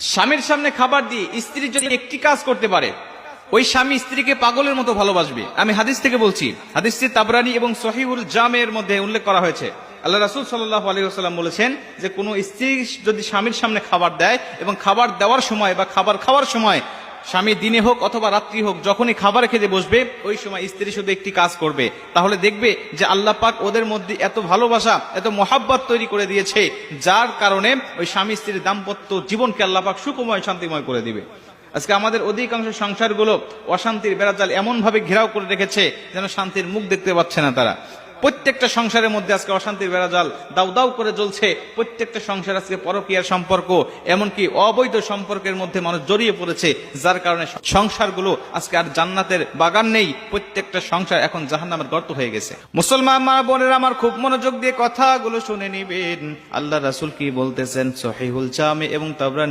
স্বামীর সামনে খাবার দিয়ে স্ত্রী যদি একটি কাজ করতে পারে, ওই স্বামী স্ত্রীকে পাগলের মতো ভালোবাসবে। আমি হাদিস থেকে বলছি, হাদিসটি তাবরানী এবং সহিহুল জামের মধ্যে উল্লেখ করা হয়েছে। আল্লাহ রাসূল সাল্লাল্লাহু আলাইহি ওয়াসাল্লাম বলেছেন যে কোনো স্ত্রী যদি স্বামীর সামনে খাবার দেয় এবং খাবার দেওয়ার সময় বা খাবার খাওয়ার সময়, স্বামী দিনে হোক অথবা রাত্রি হোক, যখনই খাবার খেতে বসবে ওই সময় স্ত্রী শুধু একটি কাজ করবে, তাহলে দেখবে যে আল্লাহ পাক ওদের মধ্যে এত ভালোবাসা, এত মহাব্বত তৈরি করে দিয়েছে, যার কারণে ওই স্বামী স্ত্রীর দাম্পত্য জীবনকে আল্লাহ পাক সুখময় শান্তিময় করে দিবে। আজকে আমাদের অধিকাংশ সংসারগুলো অশান্তির বেড়াজাল এমন ভাবে ঘেরাও করে রেখেছে যেন শান্তির মুখ দেখতে পাচ্ছে না তারা। প্রত্যেকটা সংসারের মধ্যে আজকে অশান্তির বেড়াজাল দাউ দাউ করে জ্বলছে। প্রত্যেকটা সংসার আজকে পরকীয়ার সম্পর্ক, এমনকি অবৈধ সম্পর্কের মধ্যে মানুষ জড়িয়ে পড়েছে, যার কারণে সংসারগুলো আজকে আর জান্নাতের বাগান নেই। প্রত্যেকটা সংসার এখন জাহান্নামের গর্ত হয়ে গেছে। মুসলমান মা বোনেরা আমার, খুব মনোযোগ দিয়ে কথাগুলো শুনে নিবেন। আল্লাহ রাসূল কি বলতেছেন সহিহুল জামি এবং তাবরানী